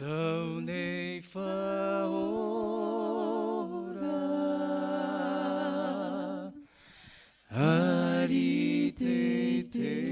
đâu này phá ora ari te te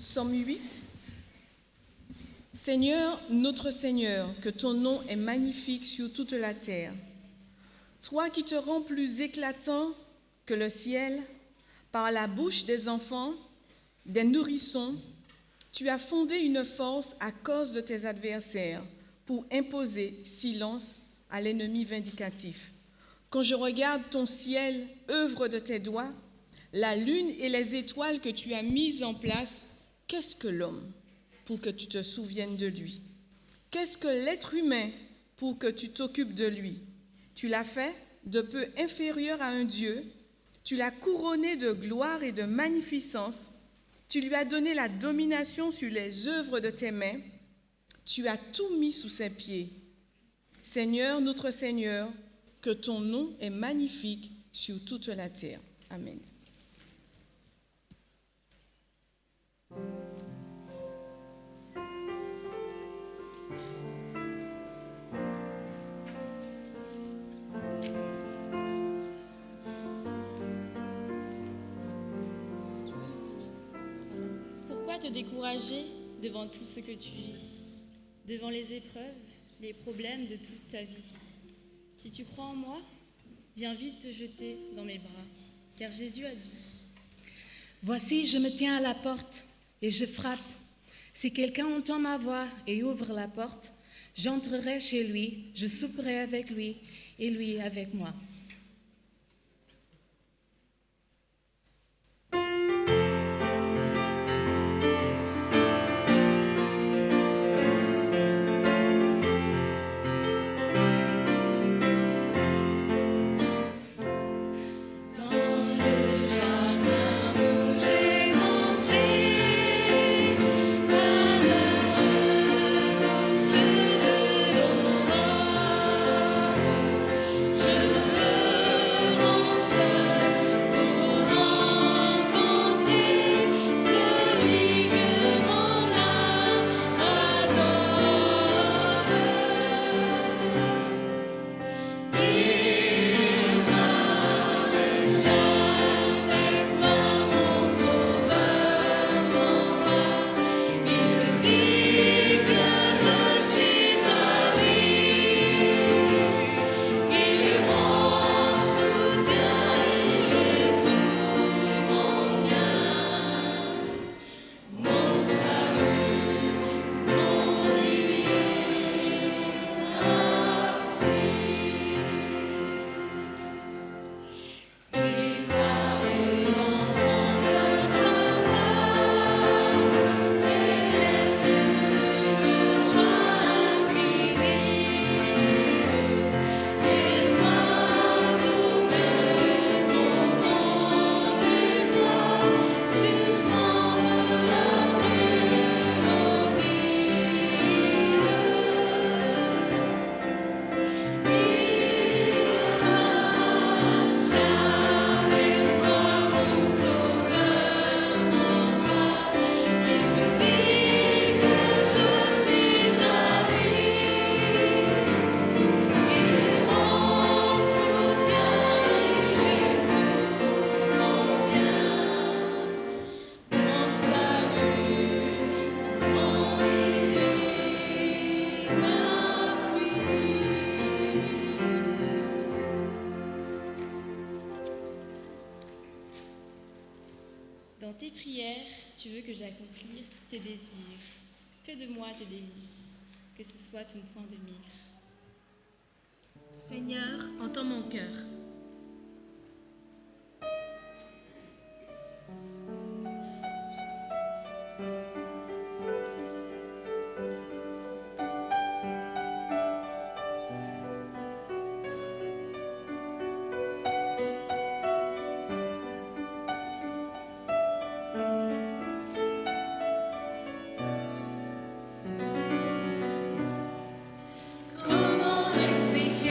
Psaume 8. Seigneur, notre Seigneur, que ton nom est magnifique sur toute la terre. Toi qui te rends plus éclatant que le ciel, par la bouche des enfants, des nourrissons, tu as fondé une force à cause de tes adversaires pour imposer silence à l'ennemi vindicatif. Quand je regarde ton ciel, œuvre de tes doigts, la lune et les étoiles que tu as mises en place, qu'est-ce que l'homme pour que tu te souviennes de lui? Qu'est-ce que l'être humain pour que tu t'occupes de lui? Tu l'as fait de peu inférieur à un Dieu, tu l'as couronné de gloire et de magnificence, tu lui as donné la domination sur les œuvres de tes mains, tu as tout mis sous ses pieds. Seigneur, notre Seigneur, que ton nom est magnifique sur toute la terre. Amen. Pourquoi te décourager devant tout ce que tu vis, devant les épreuves, les problèmes de toute ta vie? Si tu crois en moi, viens vite te jeter dans mes bras, car Jésus a dit: Voici, je me tiens à la porte et je frappe. Si quelqu'un entend ma voix et ouvre la porte, j'entrerai chez lui, je souperai avec lui et lui avec moi. Dans tes prières, tu veux que j'accomplisse tes désirs. Fais de moi tes délices, que ce soit ton point de mire. Seigneur, entends mon cœur. Comment expliquer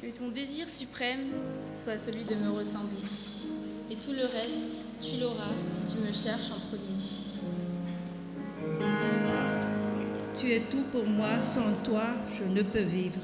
Que ton désir suprême soit celui de me ressembler. Et tout le reste, tu l'auras si tu me cherches en premier. Tu es tout pour moi, sans toi, je ne peux vivre.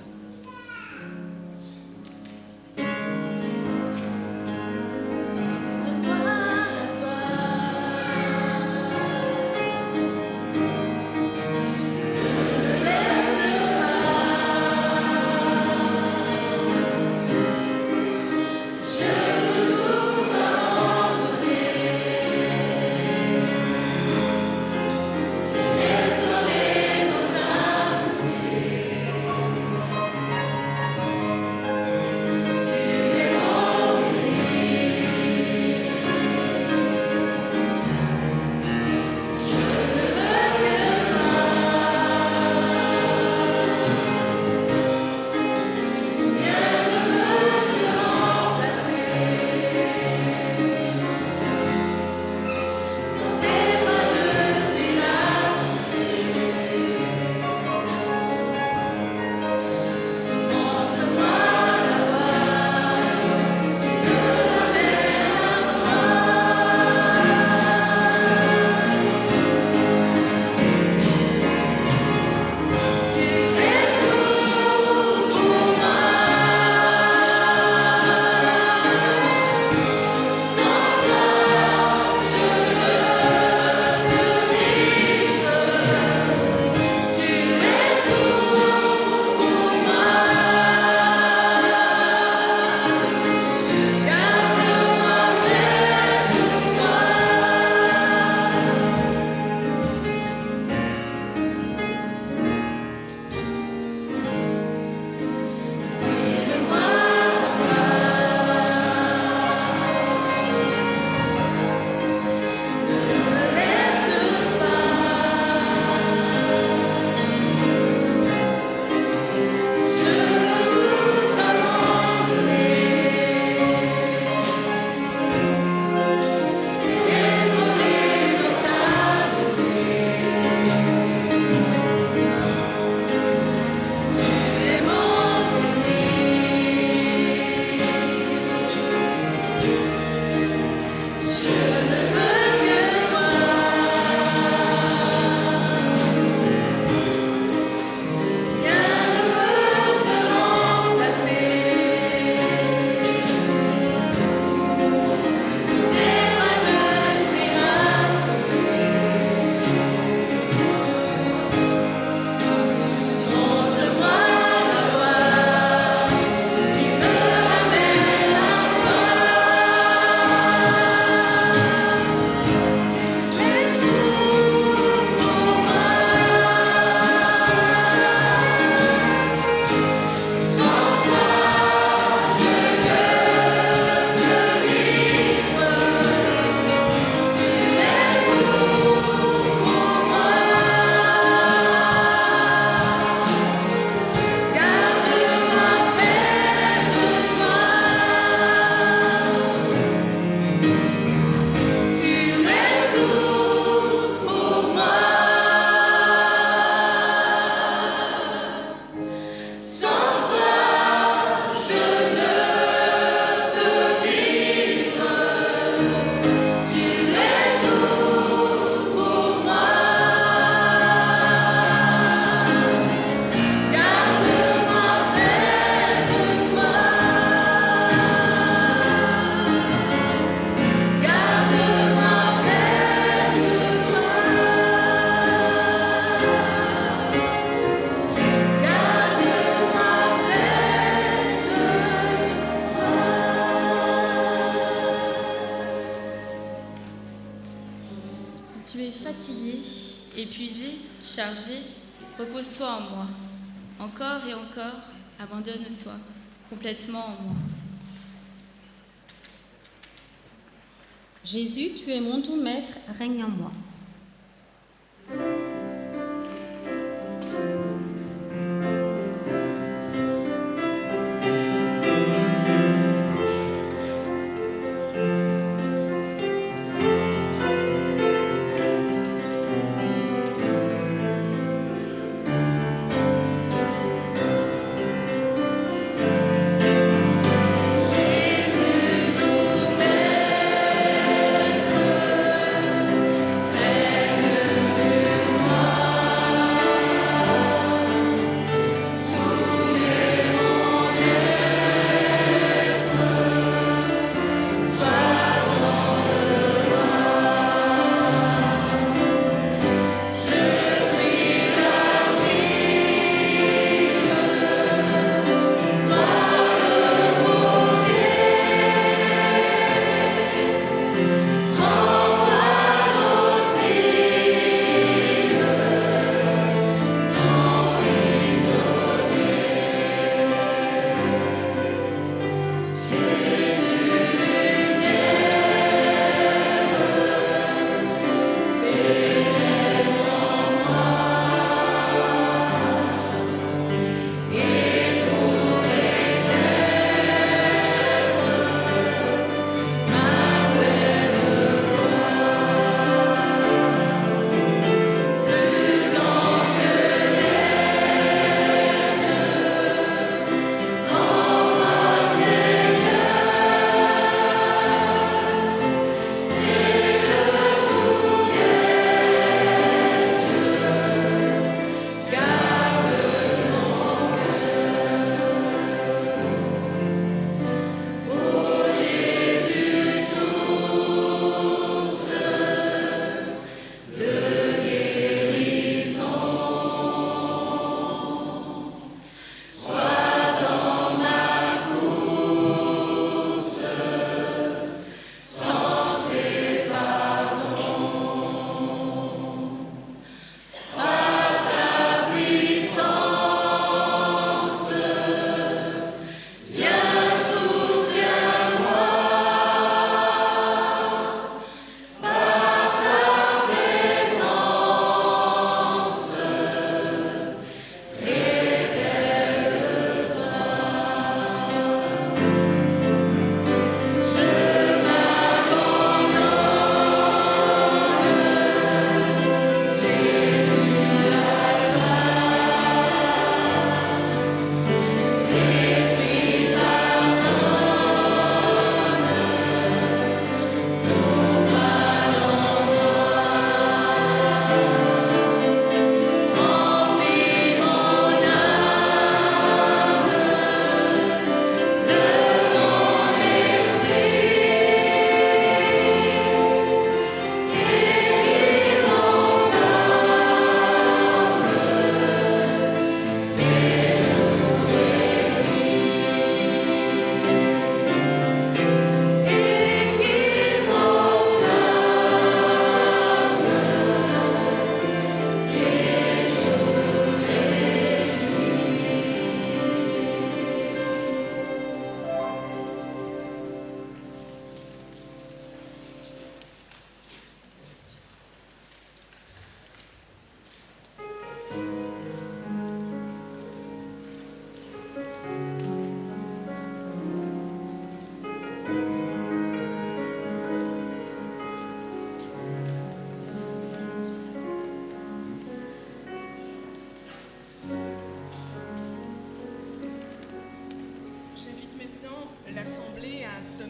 Restaurer notre amitié. Si tu es fatigué, épuisé, chargé, repose-toi en moi. Encore et encore, abandonne-toi complètement en moi. Jésus, tu es mon doux maître, règne en moi. Jésus, doux maître,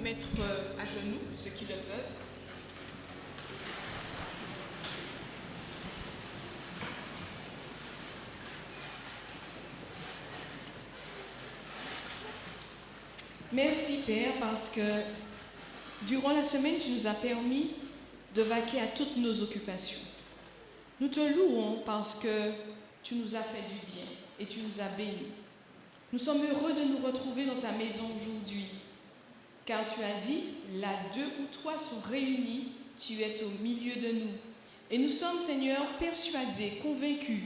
mettre à genoux, ceux qui le peuvent. Merci Père parce que durant la semaine, tu nous as permis de vaquer à toutes nos occupations. Nous te louons parce que tu nous as fait du bien et tu nous as bénis. Nous sommes heureux de nous retrouver dans ta maison aujourd'hui, car tu as dit, là 2 ou 3 sont réunis, tu es au milieu de nous. Et nous sommes, Seigneur, persuadés, convaincus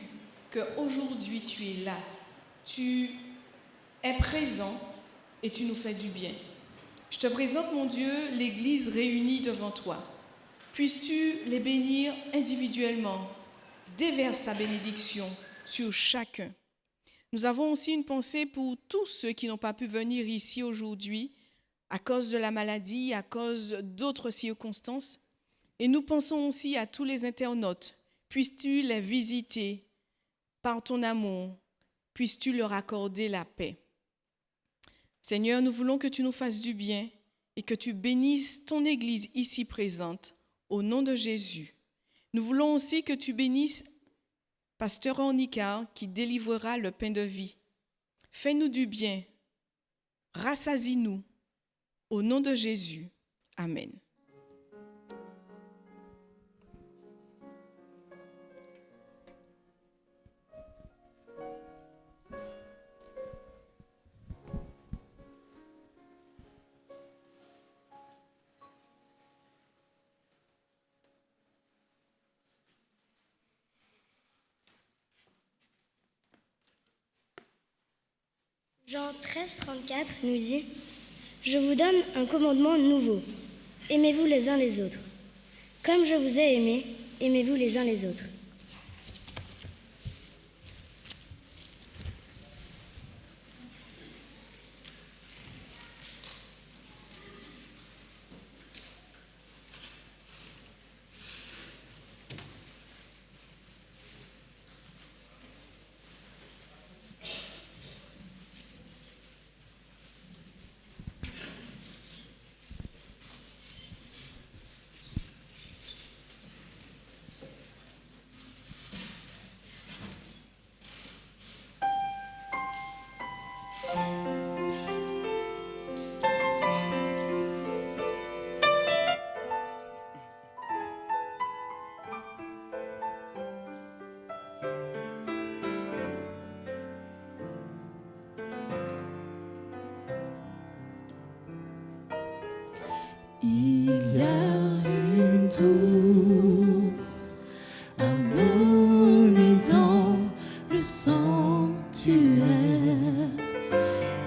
qu'aujourd'hui tu es là. Tu es présent et tu nous fais du bien. Je te présente, mon Dieu, l'Église réunie devant toi. Puisses-tu les bénir individuellement. Déverse ta bénédiction sur chacun. Nous avons aussi une pensée pour tous ceux qui n'ont pas pu venir ici aujourd'hui à cause de la maladie, à cause d'autres circonstances. Et nous pensons aussi à tous les internautes. Puisses-tu les visiter par ton amour. Puisses-tu leur accorder la paix. Seigneur, nous voulons que tu nous fasses du bien et que tu bénisses ton Église ici présente au nom de Jésus. Nous voulons aussi que tu bénisses Pasteur Ornicard qui délivrera le pain de vie. Fais-nous du bien, rassasie-nous au nom de Jésus. Amen. Jean 13, 34 nous dit « Je vous donne un commandement nouveau. Aimez-vous les uns les autres. Comme je vous ai aimés, aimez-vous les uns les autres. » Il y a une douce harmonie dans le sanctuaire.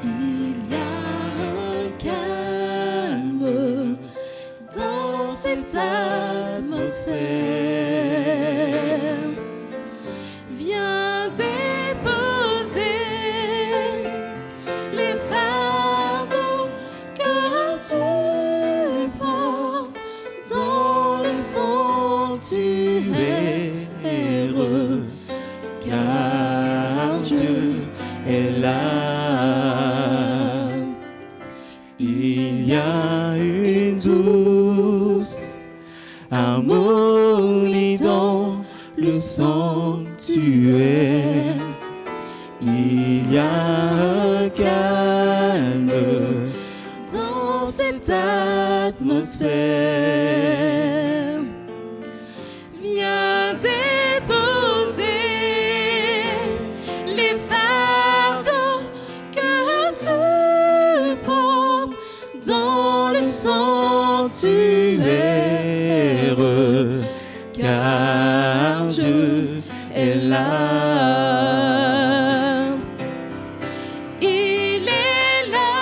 Il y a un calme dans cette atmosphère. Viens déposer les fardeaux que tu car Dieu est là. Il y a une douce harmonie dans le sanctuaire. Il y a un calme dans cette atmosphère. Viens déposer les fardeaux que tu portes dans le sanctuaire, car Dieu est là. Il est là.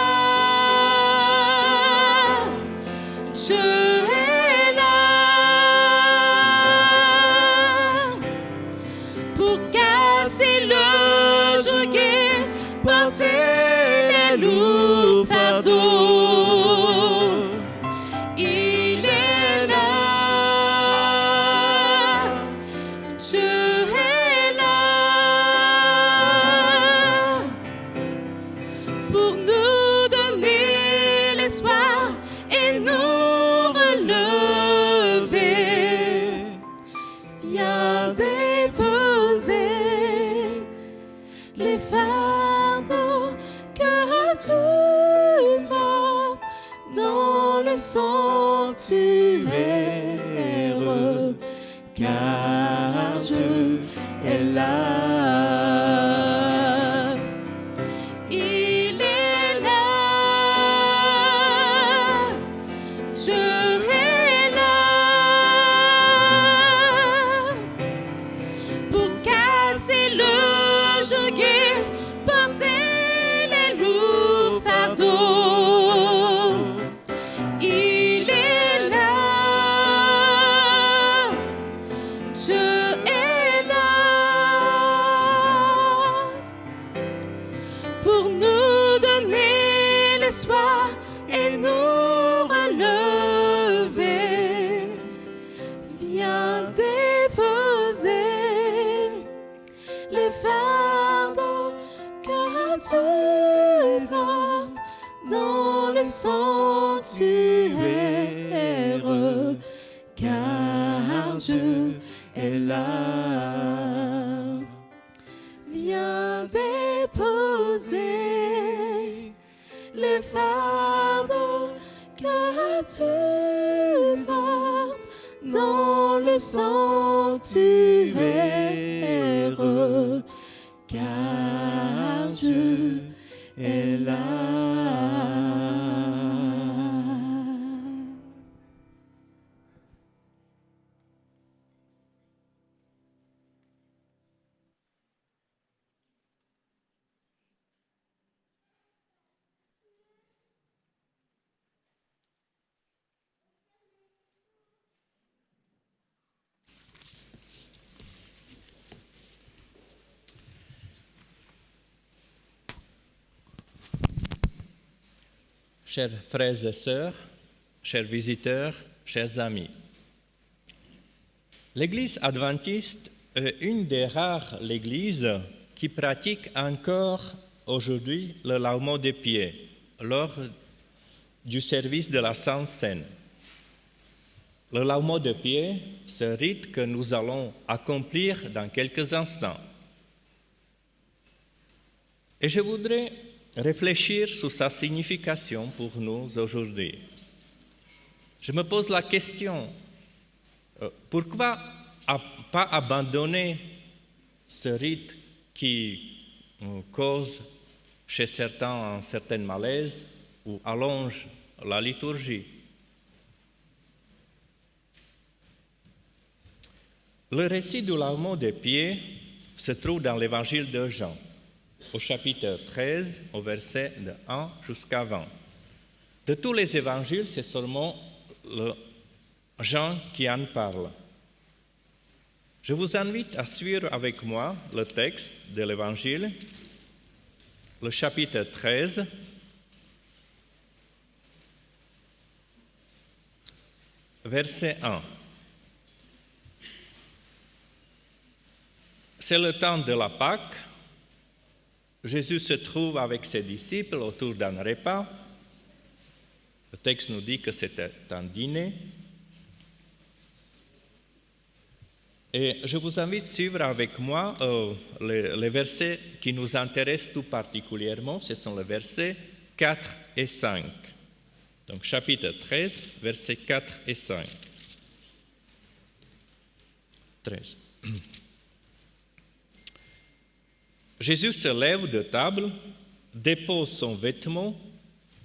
Dieu est là. Pour casser le joug et porter les lourds fardeaux. Il est là. Dieu est là. Pour nous donner l'espoir sanctuaire, car Dieu est là. Il est là, Dieu est là, pour casser le joug et porter les lourds fardeaux. Il est là, Dieu est là, pour nous donner l'espoir et nous relever. Viens déposer les fardeaux que Dieu porte dans le sanctuaire, car Dieu est là. Viens déposer les fardeaux que Dieu porte dans le sanctuaire, car Dieu est là. Chers frères et sœurs, chers visiteurs, chers amis, l'Église adventiste est une des rares églises qui pratique encore aujourd'hui le lavement des pieds lors du service de la Sainte Seine. Le lavement des pieds, c'est un rite que nous allons accomplir dans quelques instants. Et je voudrais réfléchir sur sa signification pour nous aujourd'hui. Je me pose la question, pourquoi pas abandonner ce rite qui cause chez certains un certain malaise ou allonge la liturgie? Le récit du lavement des pieds se trouve dans l'évangile de Jean, au chapitre 13, au verset de 1 jusqu'à 20. De tous les évangiles, c'est seulement Jean qui en parle. Je vous invite à suivre avec moi le texte de l'évangile, le chapitre 13, verset 1. C'est le temps de la Pâque. Jésus se trouve avec ses disciples autour d'un repas. Le texte nous dit que c'était un dîner. Et je vous invite à suivre avec moi les versets qui nous intéressent tout particulièrement. Ce sont les versets 4 et 5. Donc chapitre 13, versets 4 et 5. 13. Jésus se lève de table, dépose son vêtement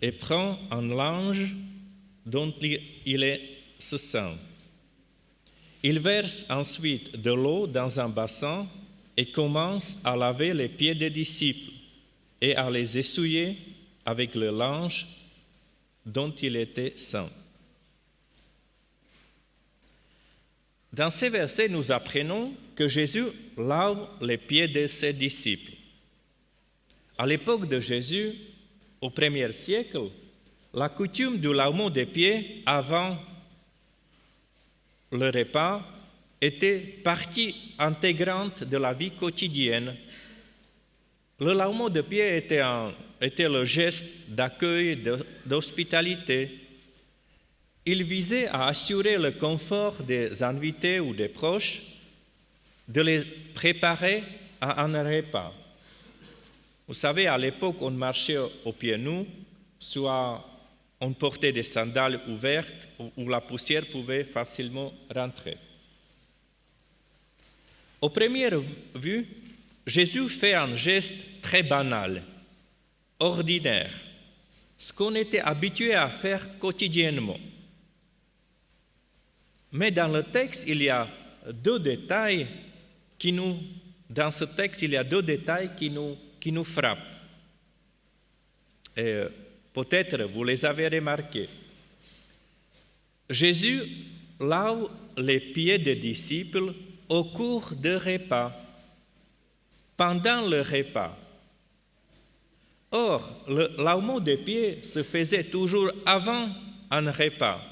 et prend un linge dont il est se ceint. Il verse ensuite de l'eau dans un bassin et commence à laver les pieds des disciples et à les essuyer avec le linge dont il était ceint. Dans ces versets, nous apprenons que Jésus lave les pieds de ses disciples. À l'époque de Jésus, au 1er siècle, la coutume du lavement des pieds avant le repas était partie intégrante de la vie quotidienne. Le lavement des pieds était le geste d'accueil, d'hospitalité. Il visait à assurer le confort des invités ou des proches, de les préparer à un repas. Vous savez, à l'époque, on marchait aux pieds nus, soit on portait des sandales ouvertes où la poussière pouvait facilement rentrer. Au première vue, Jésus fait un geste très banal, ordinaire, ce qu'on était habitué à faire quotidiennement. Mais dans le texte, il y a deux détails qui nous frappent. Et peut-être vous les avez remarqués. Jésus lave les pieds des disciples au cours du repas, pendant le repas. Or, le lavement des pieds se faisait toujours avant un repas,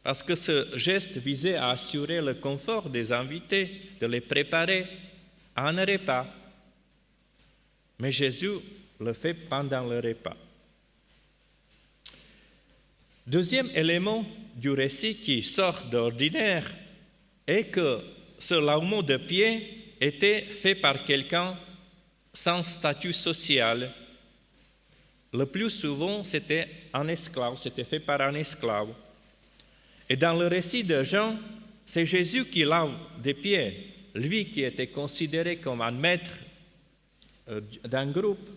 parce que ce geste visait à assurer le confort des invités, de les préparer à un repas. Mais Jésus le fait pendant le repas. Deuxième élément du récit qui sort d'ordinaire est que ce lavement de pieds était fait par quelqu'un sans statut social. Le plus souvent, c'était un esclave, c'était fait par un esclave. Et dans le récit de Jean, c'est Jésus qui lave des pieds, lui qui était considéré comme un maître d'un groupe.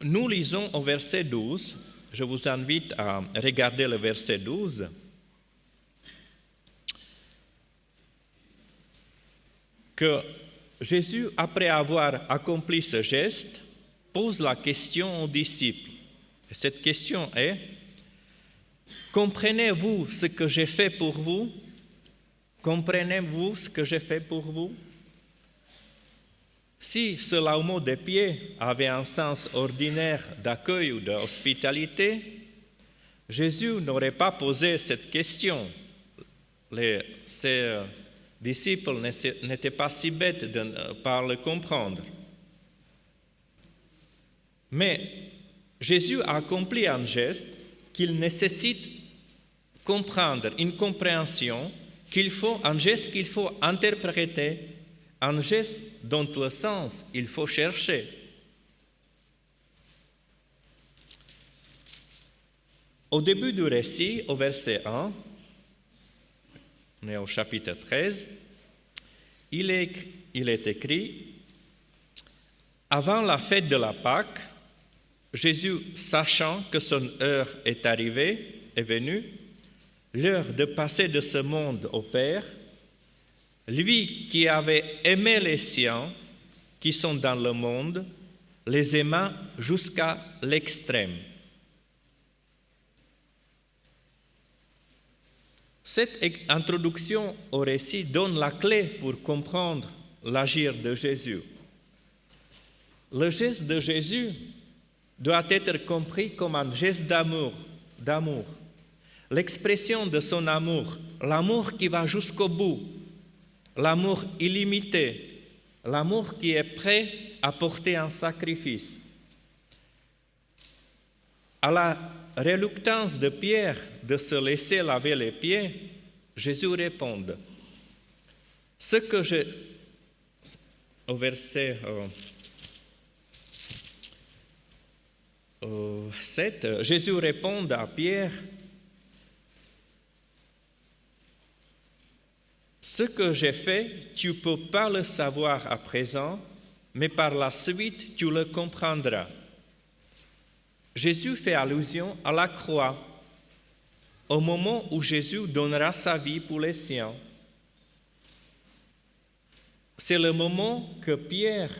Nous lisons au verset 12, je vous invite à regarder le verset 12. Que Jésus, après avoir accompli ce geste, pose la question aux disciples. Et cette question est: comprenez-vous ce que j'ai fait pour vous? Comprenez-vous ce que j'ai fait pour vous? Si ce lavement des pieds avait un sens ordinaire d'accueil ou d'hospitalité, Jésus n'aurait pas posé cette question. Ses disciples n'étaient pas si bêtes de ne pas le comprendre. Mais Jésus a accompli un geste qu'il nécessite comprendre, une compréhension un geste qu'il faut interpréter, un geste dont le sens il faut chercher. Au début du récit, au verset 1, on est au chapitre 13, il est écrit: avant la fête de la Pâque, Jésus, sachant que son heure est venue, l'heure de passer de ce monde au Père, lui qui avait aimé les siens qui sont dans le monde, les aima jusqu'à l'extrême. Cette introduction au récit donne la clé pour comprendre l'agir de Jésus. Le geste de Jésus doit être compris comme un geste d'amour. L'expression de son amour, l'amour qui va jusqu'au bout, l'amour illimité, l'amour qui est prêt à porter un sacrifice. À la reluctance de Pierre de se laisser laver les pieds, Jésus répond. Au verset 7, Jésus répond à Pierre: ce que j'ai fait, tu ne peux pas le savoir à présent, mais par la suite, tu le comprendras. Jésus fait allusion à la croix, au moment où Jésus donnera sa vie pour les siens. C'est le moment que Pierre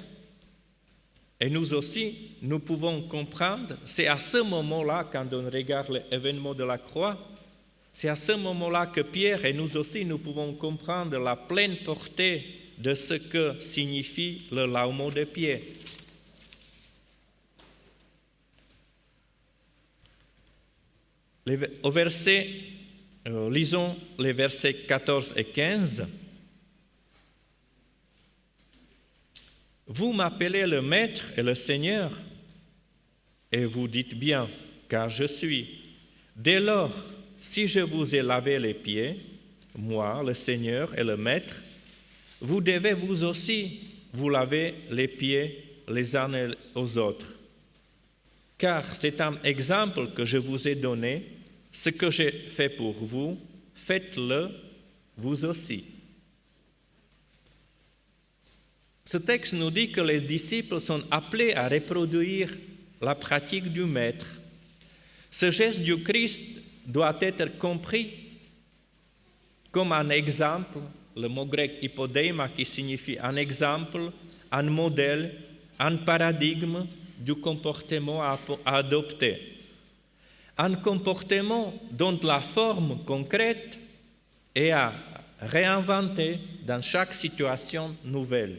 et nous aussi, nous pouvons comprendre. C'est à ce moment-là, quand on regarde l'événement de la croix, c'est à ce moment-là que Pierre et nous aussi, nous pouvons comprendre la pleine portée de ce que signifie le lavement des pieds. Lisons les versets 14 et 15. Vous m'appelez le Maître et le Seigneur, et vous dites bien, car je suis. Dès lors, si je vous ai lavé les pieds, moi, le Seigneur et le Maître, vous devez vous aussi vous laver les pieds les uns aux autres. Car c'est un exemple que je vous ai donné, ce que j'ai fait pour vous, faites-le vous aussi. Ce texte nous dit que les disciples sont appelés à reproduire la pratique du Maître. Ce geste du Christ doit être compris comme un exemple, le mot grec hypodeima qui signifie un exemple, un modèle, un paradigme du comportement à adopter. Un comportement dont la forme concrète est à réinventer dans chaque situation nouvelle.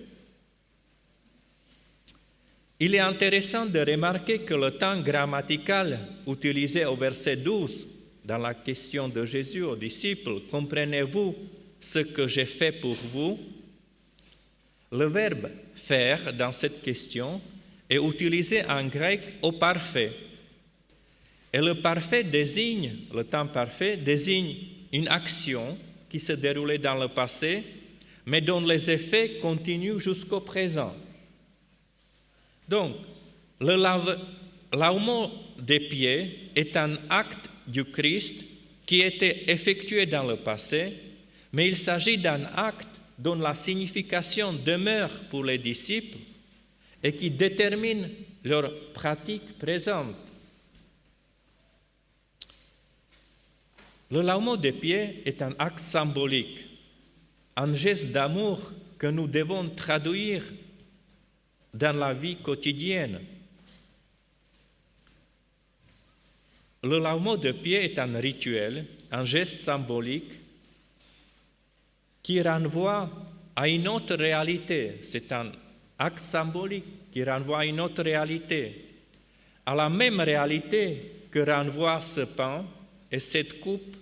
Il est intéressant de remarquer que le temps grammatical utilisé au verset 12 dans la question de Jésus aux disciples, « Comprenez-vous ce que j'ai fait pour vous ?» Le verbe « faire » dans cette question est utilisé en grec au parfait. Et le temps parfait désigne une action qui se déroulait dans le passé, mais dont les effets continuent jusqu'au présent. Donc, le lavement des pieds est un acte du Christ qui était effectué dans le passé, mais il s'agit d'un acte dont la signification demeure pour les disciples et qui détermine leur pratique présente. Le lavement des pieds est un acte symbolique, un geste d'amour que nous devons traduire dans la vie quotidienne. Le lavement de pieds est un rituel, un geste symbolique qui renvoie à une autre réalité. C'est un acte symbolique qui renvoie à une autre réalité, à la même réalité que renvoie ce pain et cette coupe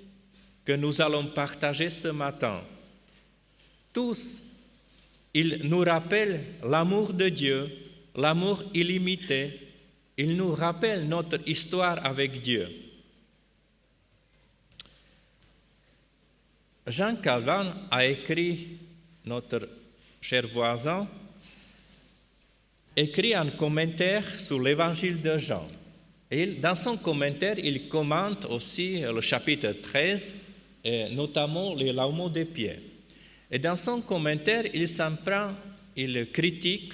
que nous allons partager ce matin. Tous, ils nous rappellent l'amour de Dieu, l'amour illimité. Ils nous rappellent notre histoire avec Dieu. Jean Calvin a écrit, notre cher voisin, écrit un commentaire sur l'évangile de Jean. Et dans son commentaire, il commente aussi le chapitre 13, et notamment les lavements des pieds. Et dans son commentaire, il critique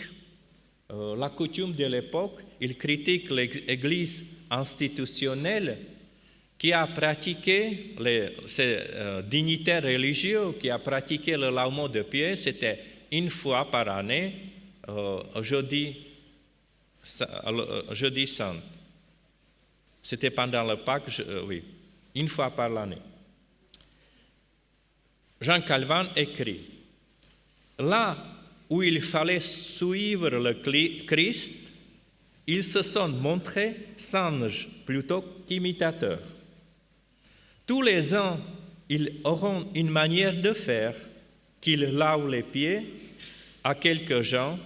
la coutume de l'époque, il critique l'Église institutionnelle qui a pratiqué, ces dignitaires religieux qui a pratiqué le lavement de pieds, c'était une fois par année, jeudi saint. C'était pendant le Pâques, une fois par l'année. Jean Calvin écrit, « Là où il fallait suivre le Christ, ils se sont montrés singes plutôt qu'imitateurs. Tous les ans, ils auront une manière de faire qu'ils lavent les pieds à quelques gens,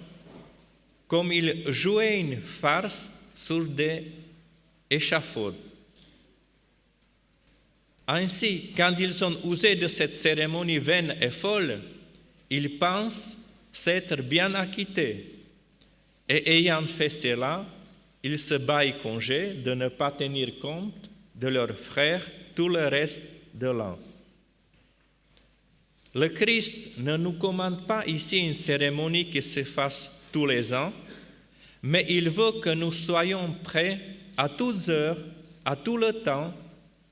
comme ils jouaient une farce sur des échafauds. Ainsi, quand ils ont usé de cette cérémonie vaine et folle, ils pensent s'être bien acquittés. Et ayant fait cela, ils se baillent congé de ne pas tenir compte de leurs frères tout le reste de l'an. Le Christ ne nous commande pas ici une cérémonie qui se fasse tous les ans, mais il veut que nous soyons prêts à toutes heures, à tout le temps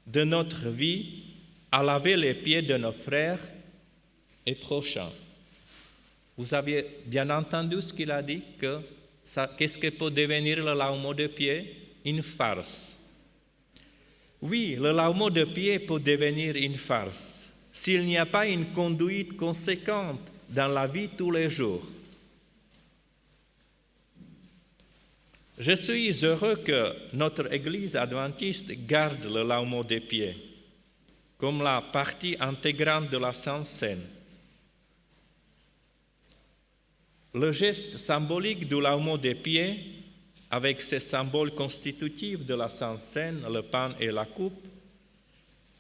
de notre vie, à laver les pieds de nos frères et prochains. Vous avez bien entendu ce qu'il a dit, qu'est-ce que peut devenir le lavement de pieds? Une farce. Oui, le lavement de pieds peut devenir une farce s'il n'y a pas une conduite conséquente dans la vie tous les jours. Je suis heureux que notre Église adventiste garde le lavement des pieds comme la partie intégrante de la Sainte Seine. Le geste symbolique du lavement des pieds, avec ses symboles constitutifs de la Sainte Seine, le pain et la coupe,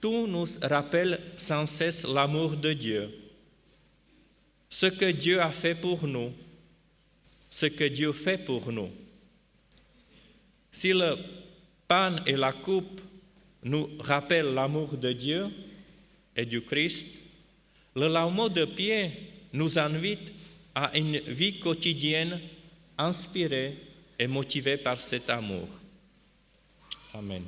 tout nous rappelle sans cesse l'amour de Dieu, ce que Dieu a fait pour nous, ce que Dieu fait pour nous. Si le pain et la coupe nous rappellent l'amour de Dieu et du Christ, le lavement de pieds nous invite à une vie quotidienne inspirée et motivée par cet amour. Amen.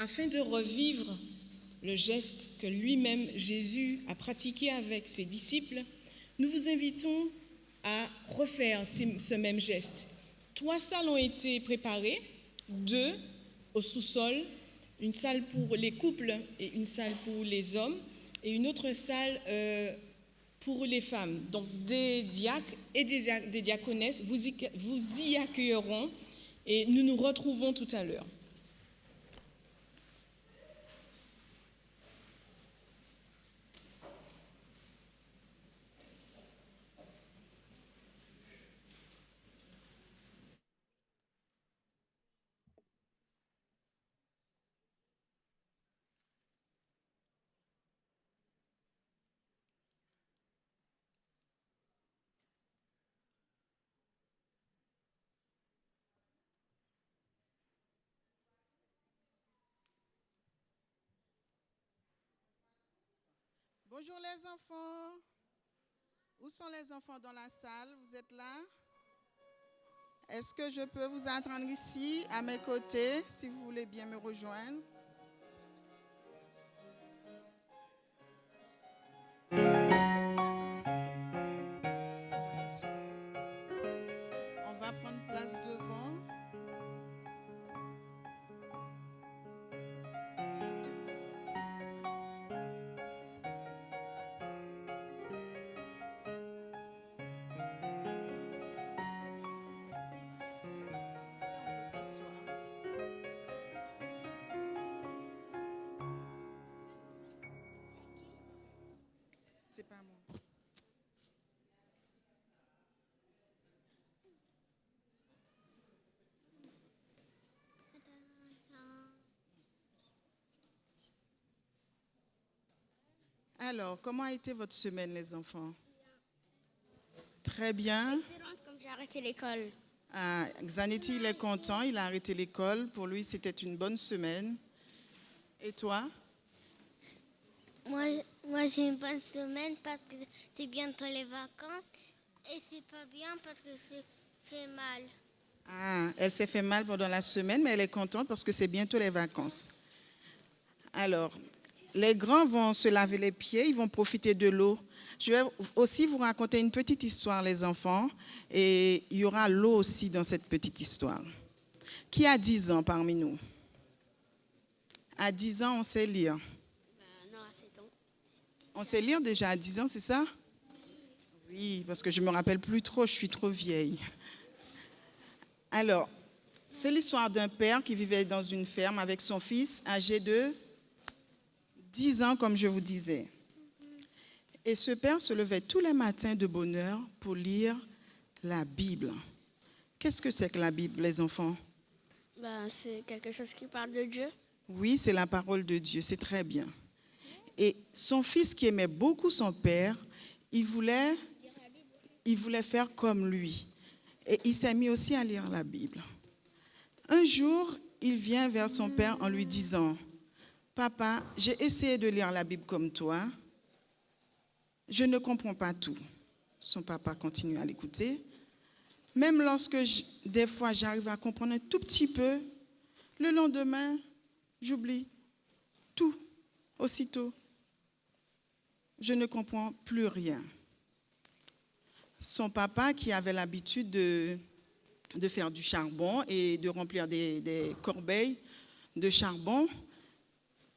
Afin de revivre le geste que lui-même Jésus a pratiqué avec ses disciples, Nous vous invitons à refaire ce même geste. 3 salles ont été préparées, 2 au sous-sol, une salle pour les couples et une salle pour les hommes, et une autre salle pour les femmes. Donc des diacres et des diaconesses vous y accueilleront et nous nous retrouvons tout à l'heure. Bonjour les enfants. Où sont les enfants dans la salle? Vous êtes là? Est-ce que je peux vous attendre ici, à mes côtés, si vous voulez bien me rejoindre? On va prendre place devant. C'est pas moi. Alors, comment a été votre semaine, les enfants? Très bien. Excellente, comme j'ai arrêté l'école. Ah, Xanetti, il est content, il a arrêté l'école. Pour lui, c'était une bonne semaine. Et toi? Moi j'ai une bonne semaine parce que c'est bientôt les vacances et c'est pas bien parce que c'est fait mal. Ah, elle s'est fait mal pendant la semaine, mais elle est contente parce que c'est bientôt les vacances. Alors, les grands vont se laver les pieds, ils vont profiter de l'eau. Je vais aussi vous raconter une petite histoire, les enfants, et il y aura l'eau aussi dans cette petite histoire. Qui a 10 ans parmi nous? À 10 ans, on sait lire. Non, assez tôt. On sait lire déjà à 10 ans, c'est ça? Oui, parce que je ne me rappelle plus trop, je suis trop vieille. Alors, c'est l'histoire d'un père qui vivait dans une ferme avec son fils âgé de 10 ans, comme je vous disais. Et ce père se levait tous les matins de bonne heure pour lire la Bible. Qu'est-ce que c'est que la Bible, les enfants? C'est quelque chose qui parle de Dieu. Oui, c'est la parole de Dieu, c'est très bien. Et son fils qui aimait beaucoup son père, il voulait faire comme lui. Et il s'est mis aussi à lire la Bible. Un jour, il vient vers son père en lui disant, « Papa, j'ai essayé de lire la Bible comme toi. Je ne comprends pas tout. » Son papa continue à l'écouter. « Même lorsque des fois j'arrive à comprendre un tout petit peu, le lendemain, j'oublie tout aussitôt. Je ne comprends plus rien. » Son papa, qui avait l'habitude de faire du charbon et de remplir des corbeilles de charbon,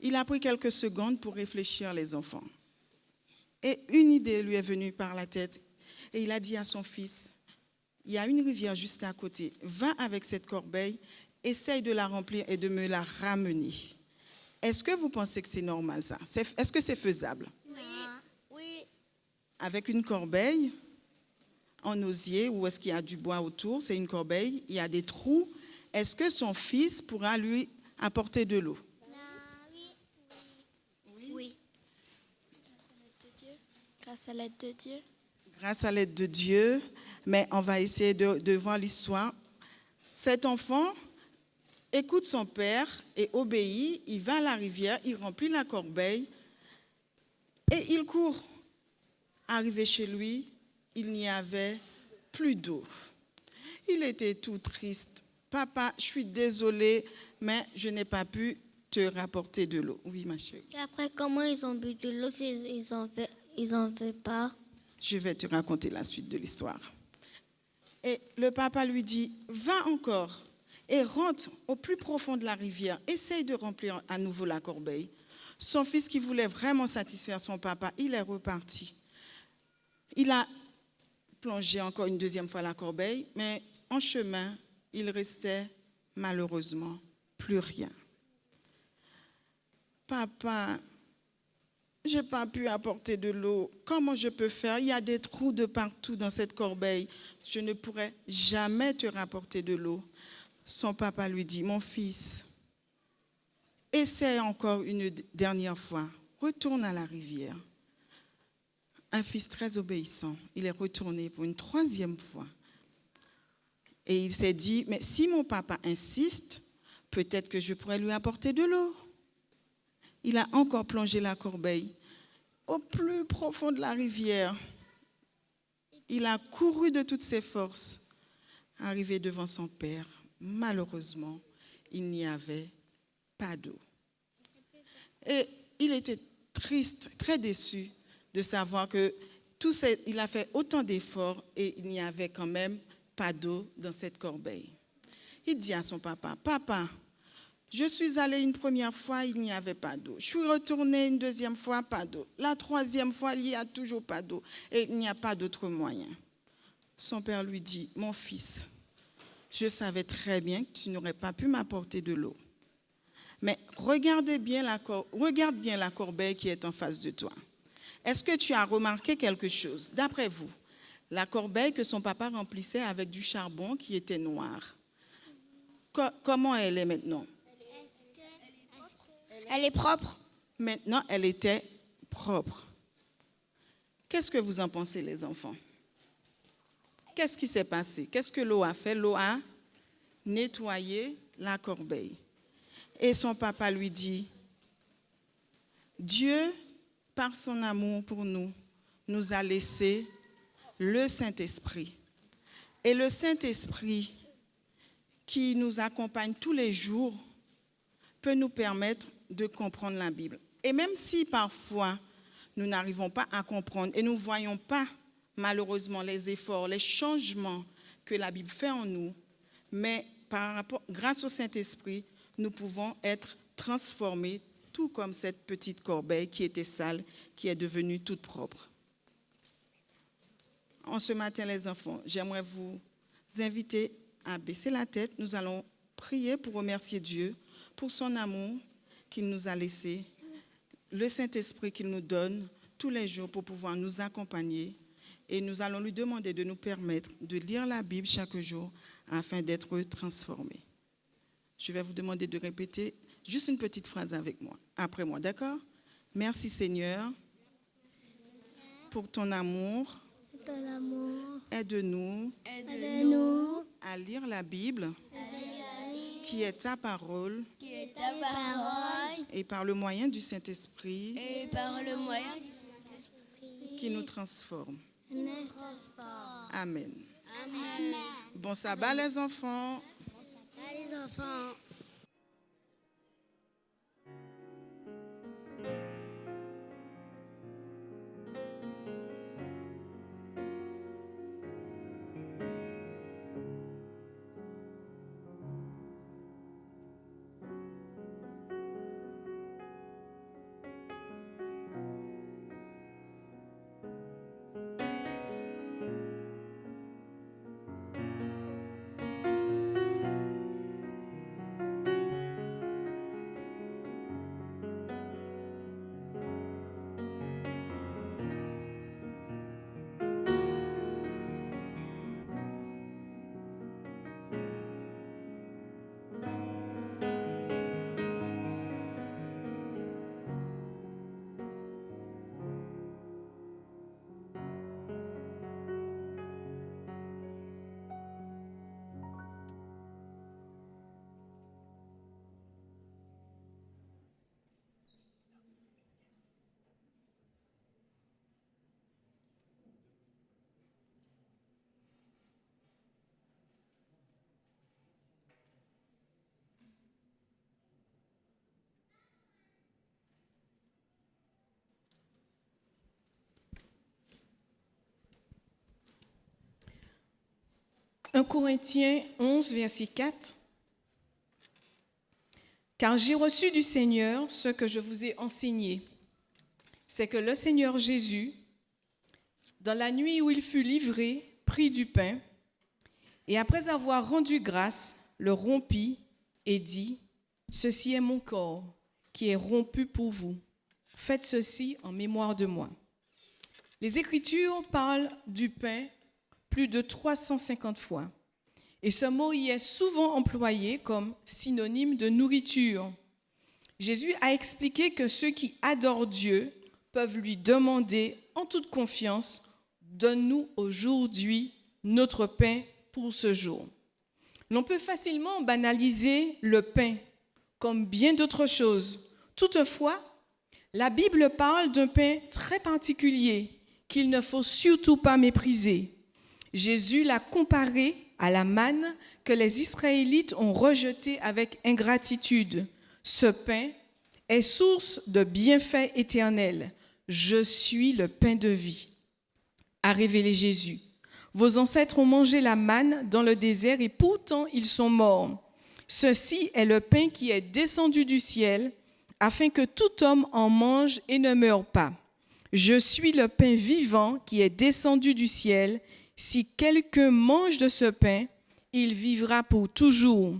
il a pris quelques secondes pour réfléchir, les enfants. Et une idée lui est venue par la tête. Et il a dit à son fils, il y a une rivière juste à côté. Va avec cette corbeille, essaye de la remplir et de me la ramener. Est-ce que vous pensez que c'est normal ça? Est-ce que c'est faisable? Oui. Avec une corbeille en osier, ou est-ce qu'il y a du bois autour? C'est une corbeille, il y a des trous. Est-ce que son fils pourra lui apporter de l'eau? Oui. Grâce à l'aide de Dieu. Grâce à l'aide de Dieu, mais on va essayer de voir l'histoire. Cet enfant écoute son père et obéit, il va à la rivière, il remplit la corbeille et il court. Arrivé chez lui, il n'y avait plus d'eau. Il était tout triste. « Papa, je suis désolé, mais je n'ai pas pu te rapporter de l'eau. » Oui, ma chérie. Et après, comment ils ont bu de l'eau s'ils n'en veulent pas? Je vais te raconter la suite de l'histoire. Et le papa lui dit, va encore et rentre au plus profond de la rivière. Essaye de remplir à nouveau la corbeille. Son fils qui voulait vraiment satisfaire son papa, il est reparti. Il a plongé encore une deuxième fois la corbeille, mais en chemin, il restait malheureusement plus rien. Papa, je n'ai pas pu apporter de l'eau. Comment je peux faire? Il y a des trous de partout dans cette corbeille. Je ne pourrai jamais te rapporter de l'eau. Son papa lui dit, mon fils, essaie encore une dernière fois. Retourne à la rivière. Un fils très obéissant, il est retourné pour une troisième fois. Et il s'est dit, mais si mon papa insiste, peut-être que je pourrais lui apporter de l'eau. Il a encore plongé la corbeille au plus profond de la rivière. Il a couru de toutes ses forces. Arrivé devant son père, malheureusement, il n'y avait pas d'eau. Et il était triste, très déçu de savoir que il a fait autant d'efforts et il n'y avait quand même pas d'eau dans cette corbeille. Il dit à son papa, papa, je suis allé une première fois, il n'y avait pas d'eau. Je suis retourné une deuxième fois, pas d'eau. La troisième fois, il n'y a toujours pas d'eau. Et il n'y a pas d'autre moyen. Son père lui dit, mon fils, je savais très bien que tu n'aurais pas pu m'apporter de l'eau. Mais regarde bien la corbeille qui est en face de toi. Est-ce que tu as remarqué quelque chose? D'après vous, la corbeille que son papa remplissait avec du charbon qui était noir, comment elle est maintenant? Elle est propre. Maintenant, elle était propre. Qu'est-ce que vous en pensez, les enfants? Qu'est-ce qui s'est passé? Qu'est-ce que l'eau a fait? L'eau a nettoyé la corbeille. Et son papa lui dit, Dieu, par son amour pour nous, nous a laissé le Saint-Esprit. Et le Saint-Esprit qui nous accompagne tous les jours peut nous permettre de comprendre la Bible. Et même si parfois nous n'arrivons pas à comprendre et nous ne voyons pas malheureusement les efforts, les changements que la Bible fait en nous, mais grâce au Saint-Esprit, nous pouvons être transformés, tout comme cette petite corbeille qui était sale, qui est devenue toute propre. En ce matin, les enfants, j'aimerais vous inviter à baisser la tête. Nous allons prier pour remercier Dieu pour son amour qu'il nous a laissé, le Saint-Esprit qu'il nous donne tous les jours pour pouvoir nous accompagner. Et nous allons lui demander de nous permettre de lire la Bible chaque jour afin d'être transformés. Je vais vous demander de répéter juste une petite phrase avec moi, après moi, d'accord? Merci Seigneur pour ton amour. Aide-nous à lire la Bible qui est ta parole et par le moyen du Saint-Esprit qui nous transforme. Amen. Bon sabbat les enfants. 1 Corinthiens 11, verset 4. Car j'ai reçu du Seigneur ce que je vous ai enseigné. C'est que le Seigneur Jésus, dans la nuit où il fut livré, prit du pain, et après avoir rendu grâce, le rompit et dit, « Ceci est mon corps qui est rompu pour vous. Faites ceci en mémoire de moi. » Les Écritures parlent du pain plus de 350 fois. Et ce mot y est souvent employé comme synonyme de nourriture. Jésus a expliqué que ceux qui adorent Dieu peuvent lui demander en toute confiance, « Donne-nous aujourd'hui notre pain pour ce jour. » L'on peut facilement banaliser le pain comme bien d'autres choses. Toutefois, la Bible parle d'un pain très particulier qu'il ne faut surtout pas mépriser. Jésus l'a comparé à la manne que les Israélites ont rejetée avec ingratitude. Ce pain est source de bienfaits éternels. Je suis le pain de vie, a révélé Jésus. Vos ancêtres ont mangé la manne dans le désert et pourtant ils sont morts. Ceci est le pain qui est descendu du ciel afin que tout homme en mange et ne meure pas. Je suis le pain vivant qui est descendu du ciel. Si quelqu'un mange de ce pain, il vivra pour toujours.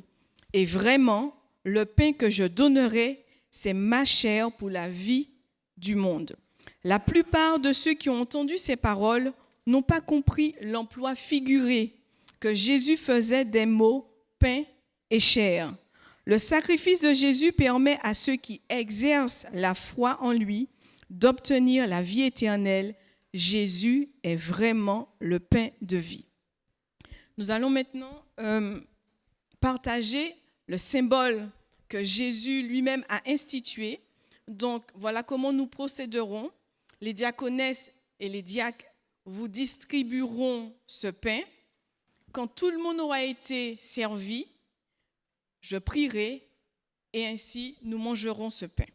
Et vraiment, le pain que je donnerai, c'est ma chair pour la vie du monde. La plupart de ceux qui ont entendu ces paroles n'ont pas compris l'emploi figuré que Jésus faisait des mots pain et chair. Le sacrifice de Jésus permet à ceux qui exercent la foi en lui d'obtenir la vie éternelle. Jésus est vraiment le pain de vie. Nous allons maintenant partager le symbole que Jésus lui-même a institué. Donc, voilà comment nous procéderons. Les diaconesses et les diacres vous distribueront ce pain. Quand tout le monde aura été servi, je prierai et ainsi nous mangerons ce pain.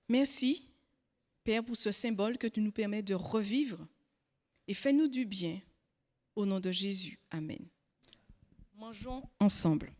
Merci, Père, pour ce symbole que tu nous permets de revivre et fais-nous du bien. Au nom de Jésus. Amen. Mangeons ensemble.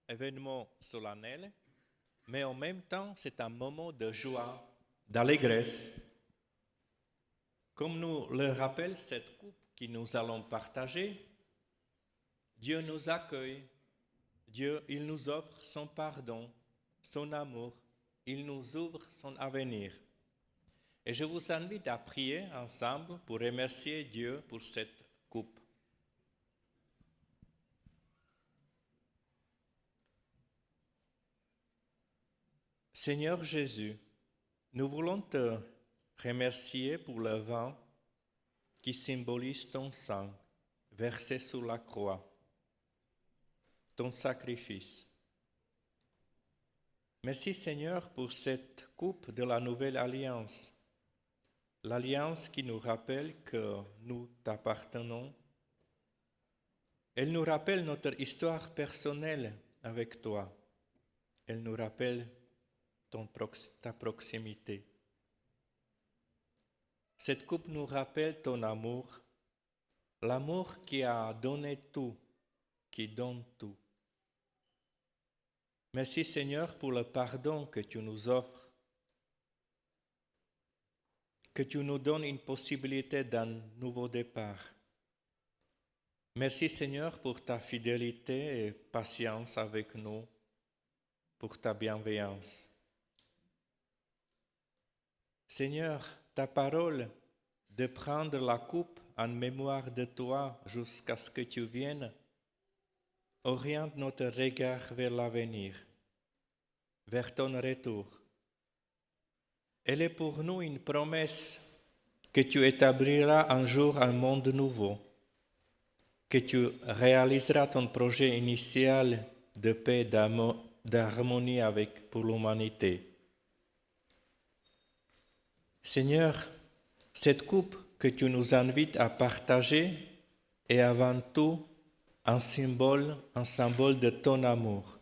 Événement solennel, mais en même temps, c'est un moment de joie, d'allégresse. Comme nous le rappelle cette coupe que nous allons partager, Dieu nous accueille, Dieu, il nous offre son pardon, son amour, il nous ouvre son avenir. Et je vous invite à prier ensemble pour remercier Dieu pour cette coupe. Seigneur Jésus, nous voulons te remercier pour le vin qui symbolise ton sang versé sur la croix, ton sacrifice. Merci Seigneur pour cette coupe de la nouvelle alliance, l'alliance qui nous rappelle que nous t'appartenons. Elle nous rappelle notre histoire personnelle avec toi. Elle nous rappelle ta proximité. Cette coupe nous rappelle ton amour, l'amour qui a donné tout, qui donne tout. Merci Seigneur pour le pardon que tu nous offres, que tu nous donnes une possibilité d'un nouveau départ. Merci Seigneur pour ta fidélité et patience avec nous, pour ta bienveillance. Seigneur, ta parole de prendre la coupe en mémoire de toi jusqu'à ce que tu viennes, oriente notre regard vers l'avenir, vers ton retour. Elle est pour nous une promesse que tu établiras un jour un monde nouveau, que tu réaliseras ton projet initial de paix, d'harmonie pour l'humanité. Seigneur, cette coupe que tu nous invites à partager est avant tout un symbole de ton amour.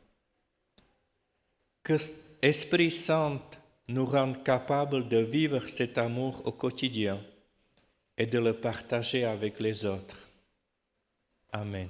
Que Esprit Saint nous rende capables de vivre cet amour au quotidien et de le partager avec les autres. Amen.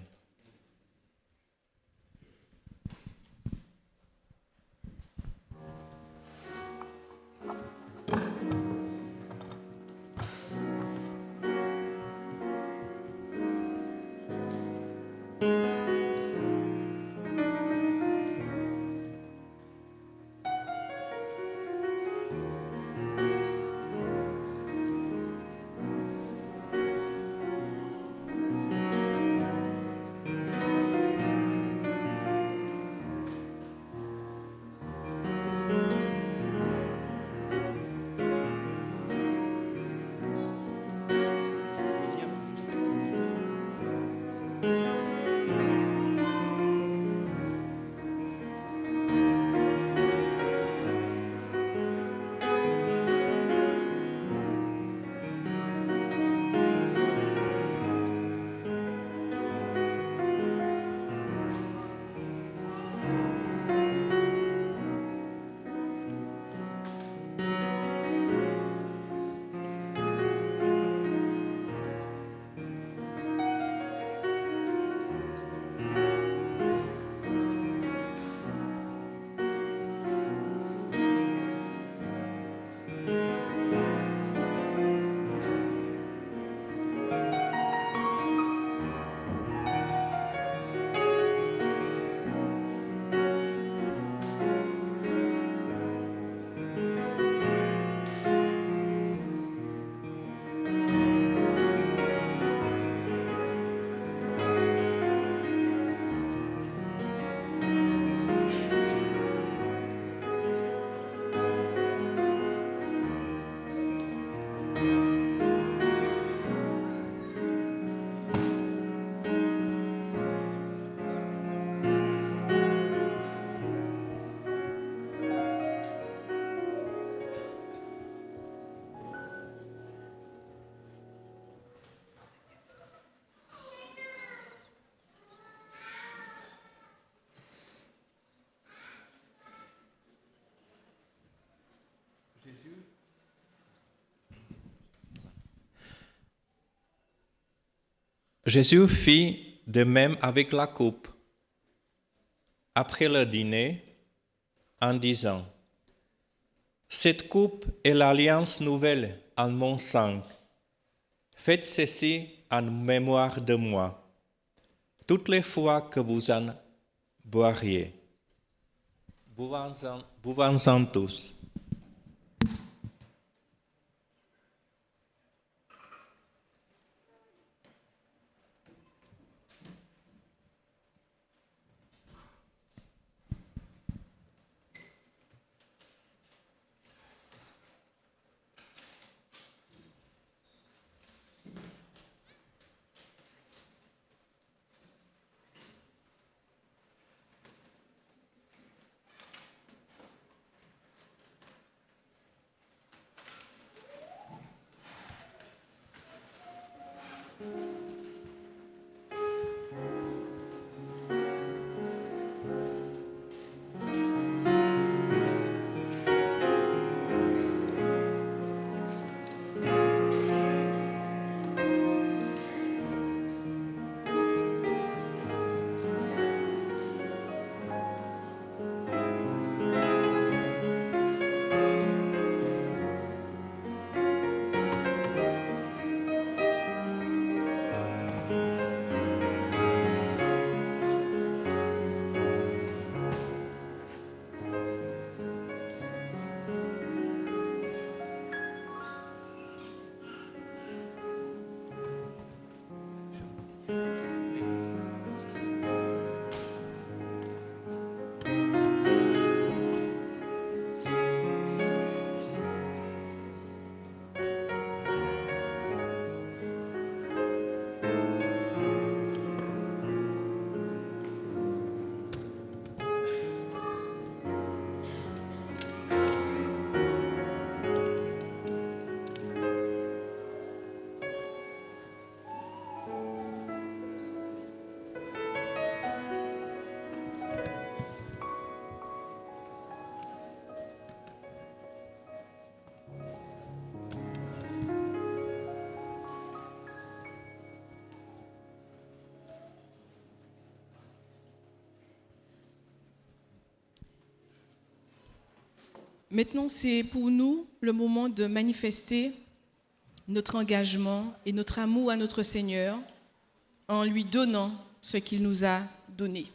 Jésus fit de même avec la coupe, après le dîner, en disant, « Cette coupe est l'alliance nouvelle en mon sang. Faites ceci en mémoire de moi, toutes les fois que vous en boiriez. Buvons-en tous. » Maintenant, c'est pour nous le moment de manifester notre engagement et notre amour à notre Seigneur en lui donnant ce qu'il nous a donné.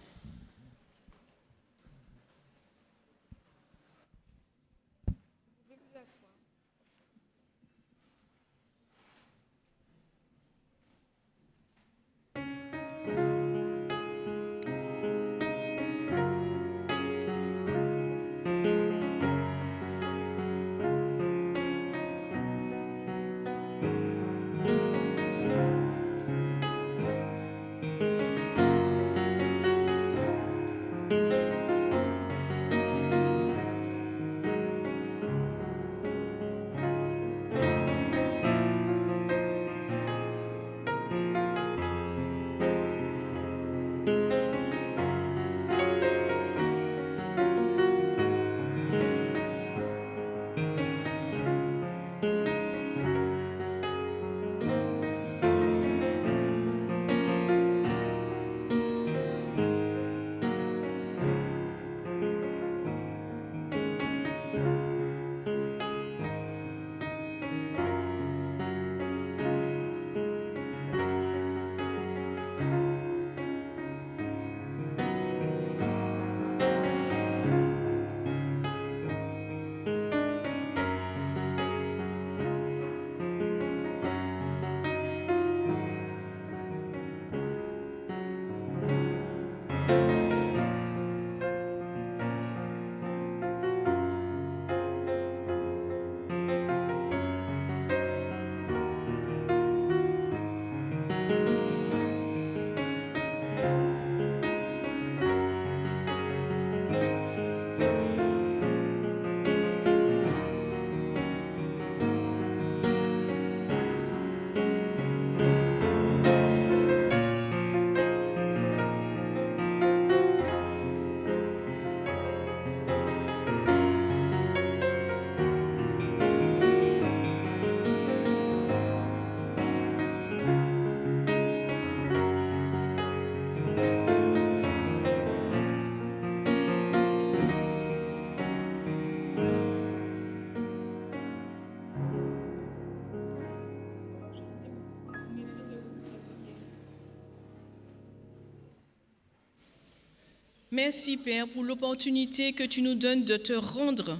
Merci, Père, pour l'opportunité que tu nous donnes de te rendre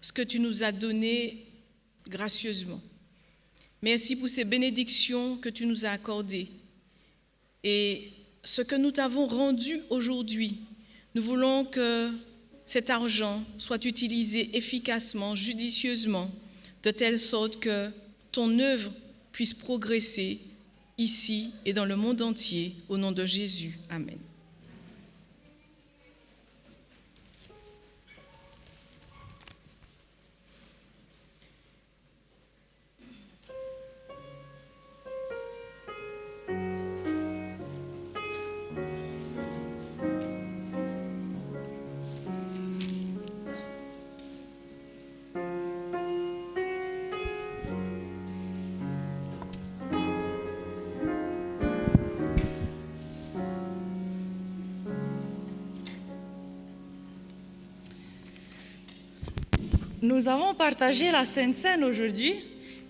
ce que tu nous as donné gracieusement. Merci pour ces bénédictions que tu nous as accordées. Et ce que nous t'avons rendu aujourd'hui, nous voulons que cet argent soit utilisé efficacement, judicieusement, de telle sorte que ton œuvre puisse progresser ici et dans le monde entier, au nom de Jésus. Amen. Nous avons partagé la Sainte Seine aujourd'hui.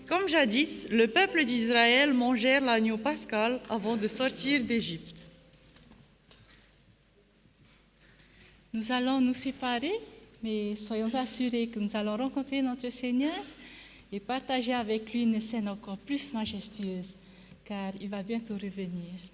Comme jadis, le peuple d'Israël mangeait l'agneau pascal avant de sortir d'Égypte. Nous allons nous séparer, mais soyons assurés que nous allons rencontrer notre Seigneur et partager avec lui une scène encore plus majestueuse, car il va bientôt revenir.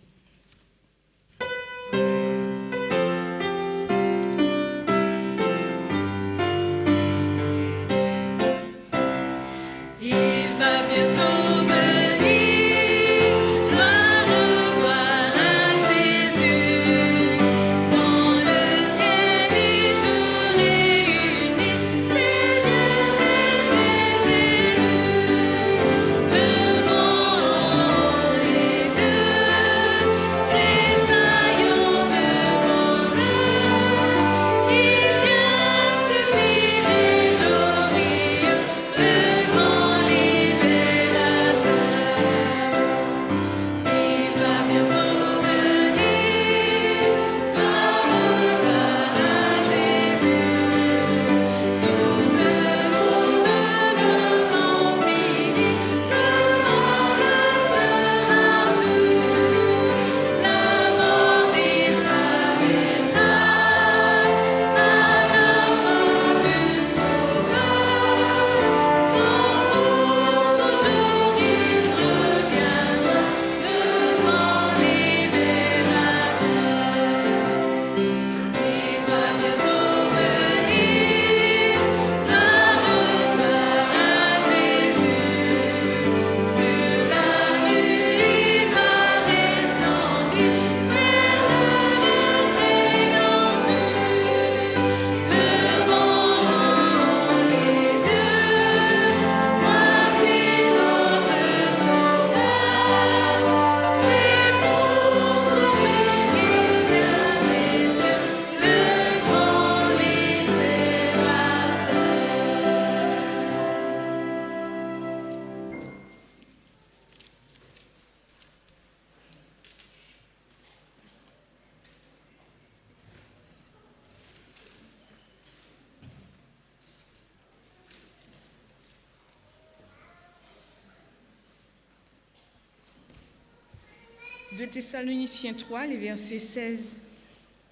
De Thessaloniciens 3, les versets 16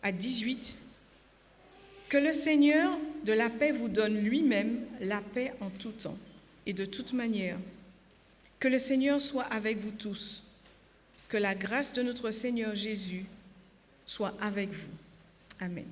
à 18. Que le Seigneur de la paix vous donne lui-même la paix en tout temps et de toute manière. Que le Seigneur soit avec vous tous. Que la grâce de notre Seigneur Jésus soit avec vous. Amen.